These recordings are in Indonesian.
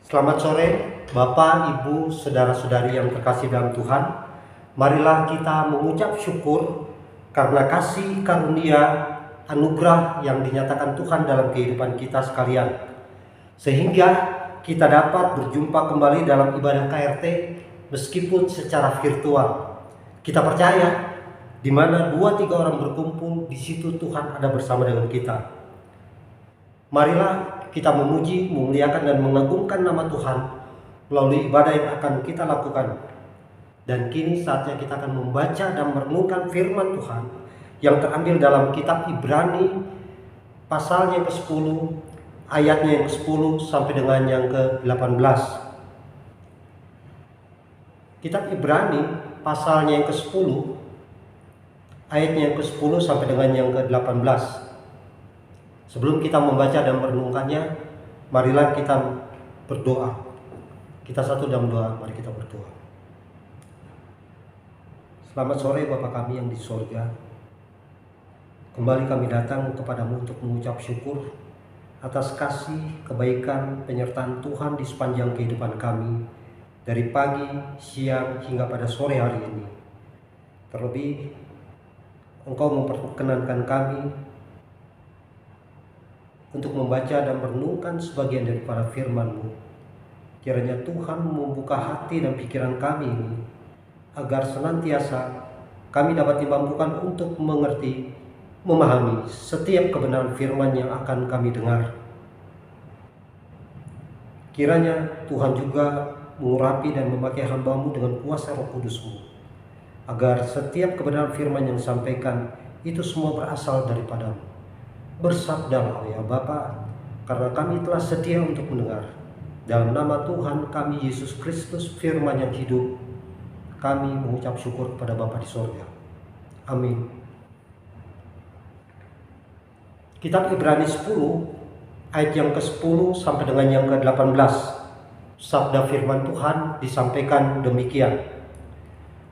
Selamat sore, Bapak, Ibu, saudara-saudari yang terkasih dalam Tuhan. Marilah kita mengucap syukur karena kasih karunia anugerah yang dinyatakan Tuhan dalam kehidupan kita sekalian. Sehingga kita dapat berjumpa kembali dalam ibadah KRT meskipun secara virtual. Kita percaya di mana 2-3 orang berkumpul, di situ Tuhan ada bersama dengan kita. Marilah kita memuji, memuliakan dan mengagungkan nama Tuhan melalui ibadah yang akan kita lakukan. Dan kini saatnya kita akan membaca dan merenungkan firman Tuhan yang terambil dalam kitab Ibrani pasalnya yang ke-10, ayatnya yang ke-10 sampai dengan yang ke-18. Kitab Ibrani pasalnya yang ke-10, ayatnya yang ke-10 sampai dengan yang ke-18. Sebelum kita membaca dan merenungkannya, marilah kita berdoa. Kita satu dalam doa, mari kita berdoa. Selamat sore Bapa kami yang di sorga. Kembali kami datang kepadamu untuk mengucap syukur atas kasih, kebaikan, penyertaan Tuhan di sepanjang kehidupan kami, dari pagi, siang, hingga pada sore hari ini. Terlebih, Engkau memperkenankan kami untuk membaca dan merenungkan sebagian daripada firman-Mu. Kiranya Tuhan membuka hati dan pikiran kami ini, agar senantiasa kami dapat dimampukan untuk mengerti, memahami setiap kebenaran firman yang akan kami dengar. Kiranya Tuhan juga mengurapi dan memakai hamba-Mu dengan kuasa Roh Kudus-Mu, agar setiap kebenaran firman yang disampaikan itu semua berasal daripada-Mu. Bersabdalah ya Bapa, karena kami telah setia untuk mendengar. Dalam nama Tuhan kami Yesus Kristus, firman yang hidup, kami mengucap syukur kepada Bapa di sorga. Amin. Kitab Ibrani 10, ayat yang ke-10 sampai dengan yang ke-18. Sabda firman Tuhan disampaikan demikian.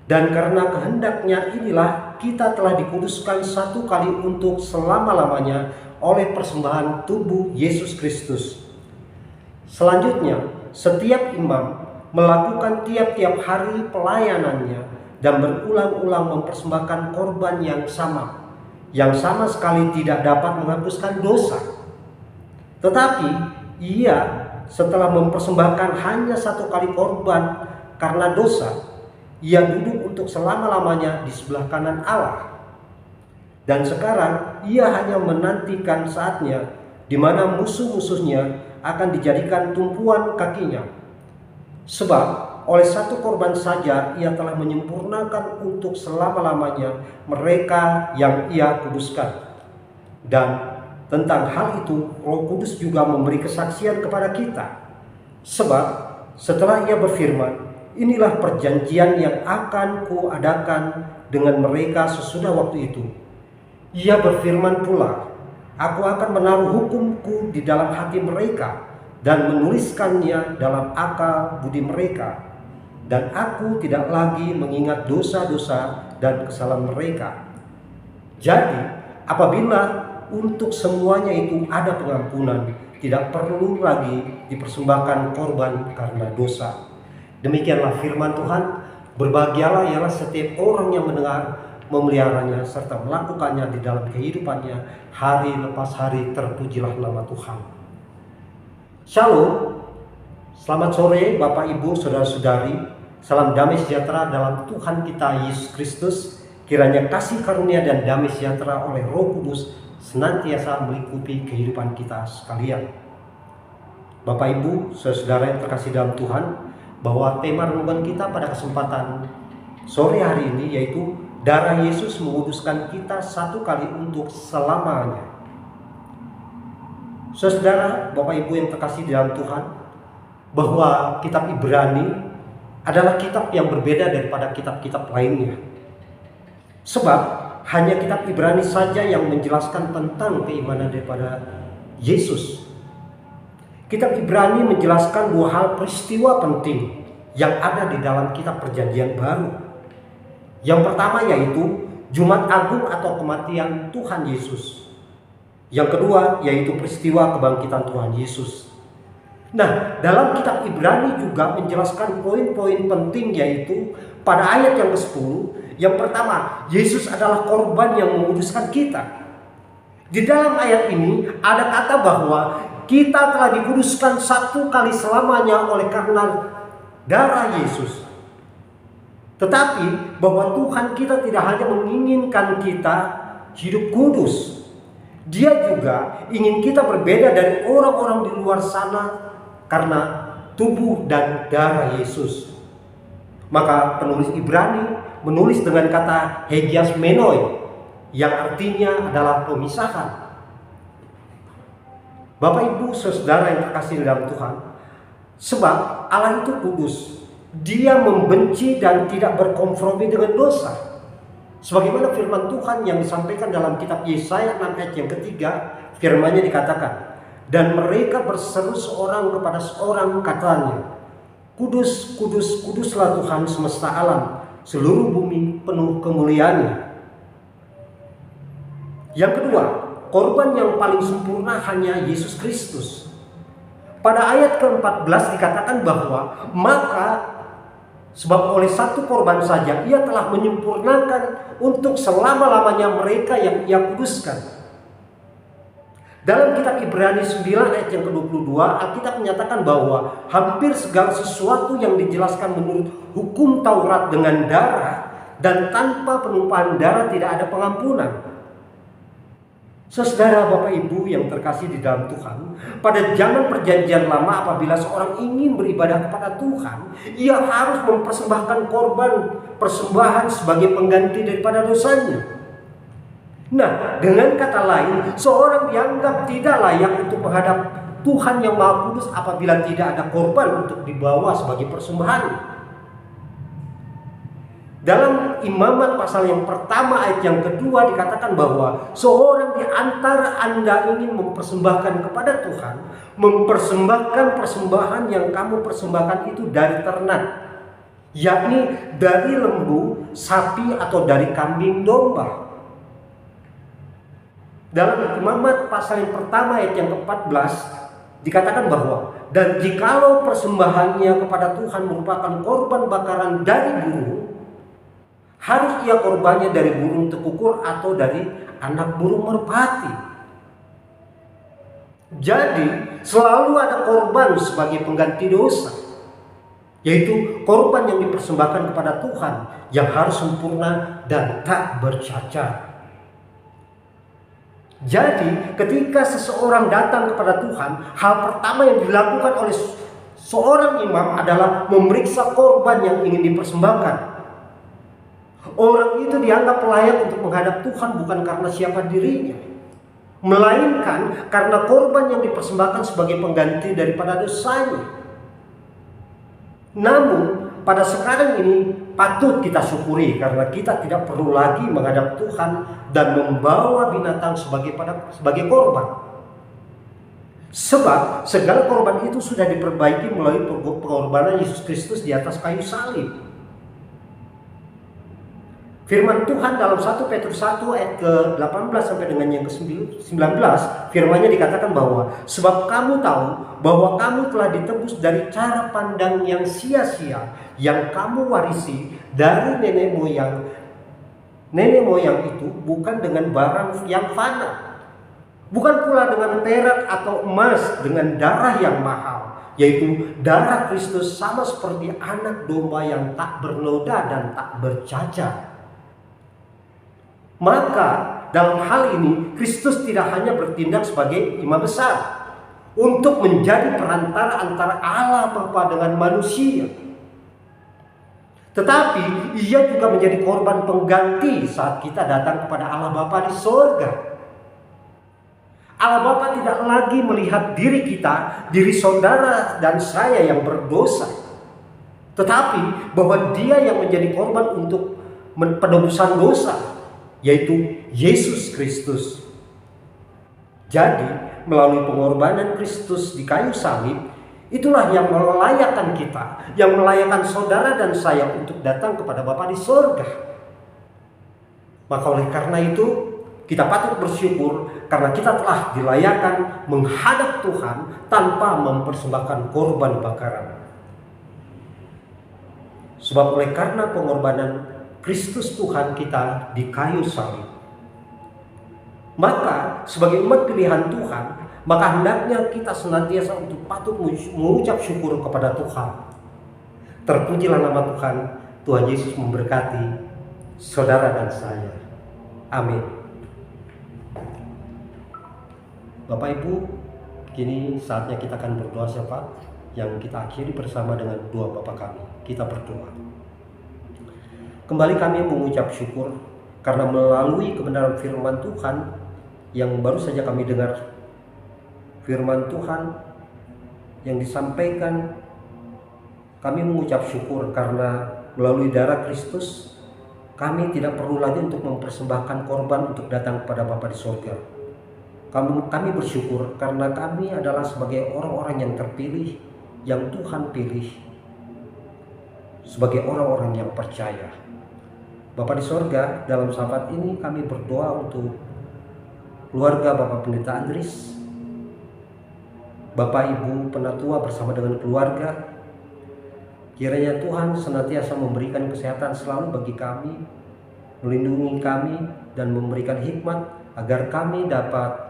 Dan karena kehendaknya inilah kita telah dikuduskan satu kali untuk selama-lamanya oleh persembahan tubuh Yesus Kristus. Selanjutnya, setiap imam melakukan tiap-tiap hari pelayanannya dan berulang-ulang mempersembahkan korban yang sama sekali tidak dapat menghapuskan dosa. Tetapi ia setelah mempersembahkan hanya satu kali korban karena dosa, ia duduk untuk selama-lamanya di sebelah kanan Allah. Dan sekarang ia hanya menantikan saatnya di mana musuh-musuhnya akan dijadikan tumpuan kakinya. Sebab oleh satu korban saja ia telah menyempurnakan untuk selama-lamanya mereka yang ia kuduskan. Dan tentang hal itu Roh Kudus juga memberi kesaksian kepada kita. Sebab setelah ia berfirman, inilah perjanjian yang akan kuadakan dengan mereka sesudah waktu itu. Ia berfirman pula, aku akan menaruh hukumku di dalam hati mereka dan menuliskannya dalam akal budi mereka. Dan aku tidak lagi mengingat dosa-dosa dan kesalahan mereka. Jadi, apabila untuk semuanya itu ada pengampunan, tidak perlu lagi dipersembahkan korban karena dosa. Demikianlah firman Tuhan. Berbahagialah ialah setiap orang yang mendengar, memeliharanya, serta melakukannya di dalam kehidupannya hari lepas hari. Terpujilah nama Tuhan. Shalom. Selamat sore Bapak, Ibu, saudara-saudari. Salam damai sejahtera dalam Tuhan kita Yesus Kristus. Kiranya kasih karunia dan damai sejahtera oleh Roh Kudus senantiasa melingkupi kehidupan kita sekalian. Bapak, Ibu, saudara yang terkasih dalam Tuhan, bahwa tema renungan kita pada kesempatan sore hari ini yaitu darah Yesus menguduskan kita satu kali untuk selamanya. Saudara, Bapak, Ibu yang terkasih dalam Tuhan, bahwa kitab Ibrani adalah kitab yang berbeda daripada kitab-kitab lainnya. Sebab hanya kitab Ibrani saja yang menjelaskan tentang keimanan daripada Yesus. Kitab Ibrani menjelaskan dua hal peristiwa penting yang ada di dalam kitab Perjanjian Baru. Yang pertama yaitu Jumat Agung atau kematian Tuhan Yesus. Yang kedua yaitu peristiwa kebangkitan Tuhan Yesus. Nah, dalam kitab Ibrani juga menjelaskan poin-poin penting, yaitu pada ayat yang ke-10, yang pertama, Yesus adalah korban yang menguduskan kita. Di dalam ayat ini ada kata bahwa kita telah dikuduskan satu kali selamanya oleh karena darah Yesus. Tetapi bahwa Tuhan kita tidak hanya menginginkan kita hidup kudus, Dia juga ingin kita berbeda dari orang-orang di luar sana karena tubuh dan darah Yesus. Maka penulis Ibrani menulis dengan kata hegiasmenoi, yang artinya adalah pemisahan. Bapak Ibu saudara yang terkasih dalam Tuhan, sebab Allah itu kudus, Dia membenci dan tidak berkompromi dengan dosa. Sebagaimana firman Tuhan yang disampaikan dalam kitab Yesaya 6 ayat yang ketiga, firman-Nya dikatakan, dan mereka berseru seorang kepada seorang, katanya, kudus, kudus, kuduslah Tuhan semesta alam, seluruh bumi penuh kemuliaan-Nya. Yang kedua, korban yang paling sempurna hanya Yesus Kristus. Pada ayat ke-14 dikatakan bahwa maka sebab oleh satu korban saja Ia telah menyempurnakan untuk selama-lamanya mereka yang Ia kuduskan. Dalam kitab Ibrani 9 ayat yang ke-22, Alkitab menyatakan bahwa hampir segala sesuatu yang dijelaskan menurut hukum Taurat dengan darah, dan tanpa penumpahan darah tidak ada pengampunan. Saudara, Bapak Ibu yang terkasih di dalam Tuhan, pada zaman perjanjian lama apabila seorang ingin beribadah kepada Tuhan, ia harus mempersembahkan korban persembahan sebagai pengganti daripada dosanya. Nah, dengan kata lain, seorang dianggap tidak layak untuk menghadap Tuhan yang Maha Kudus apabila tidak ada korban untuk dibawa sebagai persembahan. Dalam Imamat pasal yang pertama ayat yang kedua dikatakan bahwa seorang di antara Anda ingin mempersembahkan kepada Tuhan, mempersembahkan persembahan yang kamu persembahkan itu dari ternak, yakni dari lembu, sapi, atau dari kambing domba. Dalam Imamat pasal yang pertama ayat yang ke-14 dikatakan bahwa, dan jikalau persembahannya kepada Tuhan merupakan korban bakaran dari burung, harus ia korbannya dari burung tekukur atau dari anak burung merpati. Jadi selalu ada korban sebagai pengganti dosa, yaitu korban yang dipersembahkan kepada Tuhan yang harus sempurna dan tak bercacat. Jadi ketika seseorang datang kepada Tuhan, hal pertama yang dilakukan oleh seorang imam adalah memeriksa korban yang ingin dipersembahkan. Orang itu dianggap layak untuk menghadap Tuhan bukan karena siapa dirinya, melainkan karena korban yang dipersembahkan sebagai pengganti daripada dosanya. Namun pada sekarang ini patut kita syukuri karena kita tidak perlu lagi menghadap Tuhan dan membawa binatang sebagai korban. Sebab segala korban itu sudah diperbaiki melalui pengorbanan Yesus Kristus di atas kayu salib. Firman Tuhan dalam 1 Petrus 1 ayat ke-18 sampai dengan yang ke-19, firman-Nya dikatakan bahwa sebab kamu tahu bahwa kamu telah ditebus dari cara pandang yang sia-sia yang kamu warisi dari nenek moyang. Nenek moyang itu bukan dengan barang yang fana, bukan pula dengan perak atau emas, dengan darah yang mahal, yaitu darah Kristus, sama seperti anak domba yang tak bernoda dan tak bercacat. Maka dalam hal ini Kristus tidak hanya bertindak sebagai imam besar untuk menjadi perantara antara Allah Bapa dengan manusia, tetapi Ia juga menjadi korban pengganti saat kita datang kepada Allah Bapa di surga. Allah Bapa tidak lagi melihat diri kita, diri saudara dan saya yang berdosa, tetapi bahwa Dia yang menjadi korban untuk penebusan dosa, yaitu Yesus Kristus. Jadi melalui pengorbanan Kristus di kayu salib, itulah yang melayakkan kita, yang melayakkan saudara dan saya untuk datang kepada Bapa di surga. Maka oleh karena itu Kita patut bersyukur karena kita telah dilayakkan menghadap Tuhan tanpa mempersembahkan korban bakaran. Sebab oleh karena pengorbanan Kristus Tuhan kita di kayu salib, maka sebagai umat pilihan Tuhan, maka hendaknya kita senantiasa untuk patut mengucap syukur kepada Tuhan. Terpujilah nama Tuhan. Tuhan Yesus memberkati saudara dan saya. Amin. Bapak Ibu, kini saatnya kita akan berdoa siapa yang kita akhiri bersama dengan doa Bapa kami. Kita berdoa. Kembali kami mengucap syukur karena melalui kebenaran firman Tuhan yang baru saja kami dengar, firman Tuhan yang disampaikan, kami mengucap syukur karena melalui darah Kristus kami tidak perlu lagi untuk mempersembahkan korban untuk datang kepada Bapa di surga. Kami bersyukur karena kami adalah sebagai orang-orang yang terpilih, yang Tuhan pilih, sebagai orang-orang yang percaya. Bapa di surga, dalam saat ini kami berdoa untuk keluarga Bapak Pendeta Andris, Bapak Ibu Penatua bersama dengan keluarga. Kiranya Tuhan senantiasa memberikan kesehatan selalu bagi kami, melindungi kami, dan memberikan hikmat agar kami dapat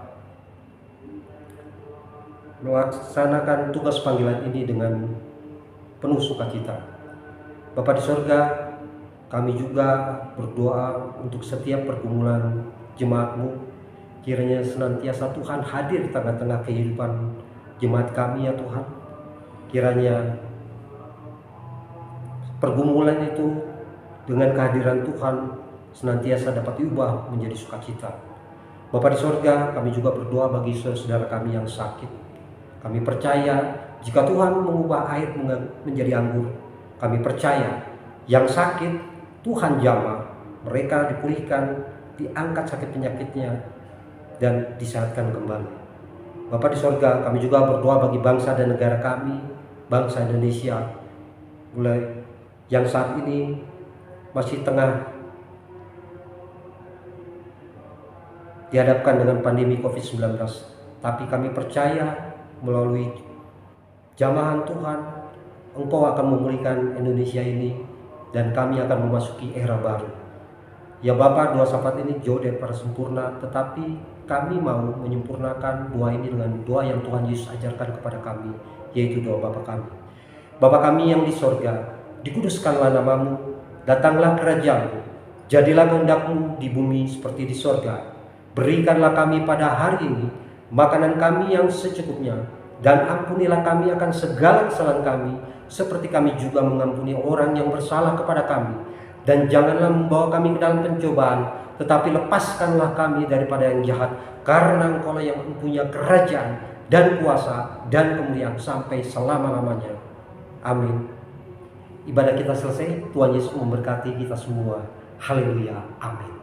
melaksanakan tugas panggilan ini dengan penuh sukacita. Bapa di surga, kami juga berdoa untuk setiap pergumulan jemaat-Mu. Kiranya senantiasa Tuhan hadir di tengah-tengah kehidupan jemaat kami ya Tuhan. Kiranya pergumulan itu dengan kehadiran Tuhan senantiasa dapat diubah menjadi sukacita. Bapa di surga, kami juga berdoa bagi saudara-saudara kami yang sakit. Kami percaya jika Tuhan mengubah air menjadi anggur, kami percaya yang sakit Tuhan jamah, mereka dipulihkan, diangkat sakit penyakitnya, dan disehatkan kembali. Bapa di surga, kami juga berdoa bagi bangsa dan negara kami, bangsa Indonesia, mulai yang saat ini masih tengah dihadapkan dengan pandemi COVID-19. Tapi kami percaya melalui jamahan Tuhan, Engkau akan memulihkan Indonesia ini dan kami akan memasuki era baru. Ya Bapa, doa syafaat ini jauh daripada sempurna, tetapi kami mau menyempurnakan doa ini dengan doa yang Tuhan Yesus ajarkan kepada kami, yaitu doa Bapa kami. Bapa kami yang di sorga, dikuduskanlah namamu, datanglah kerajaan-Mu, jadilah kehendak-Mu di bumi seperti di sorga. Berikanlah kami pada hari ini makanan kami yang secukupnya, dan ampunilah kami akan segala kesalahan kami, seperti kami juga mengampuni orang yang bersalah kepada kami. Dan janganlah membawa kami ke dalam pencobaan, tetapi lepaskanlah kami daripada yang jahat, karena Engkau-lah yang mempunyai kerajaan dan kuasa dan kemuliaan sampai selama-lamanya. Amin. Ibadah kita selesai. Tuhan Yesus memberkati kita semua. Haleluya. Amin.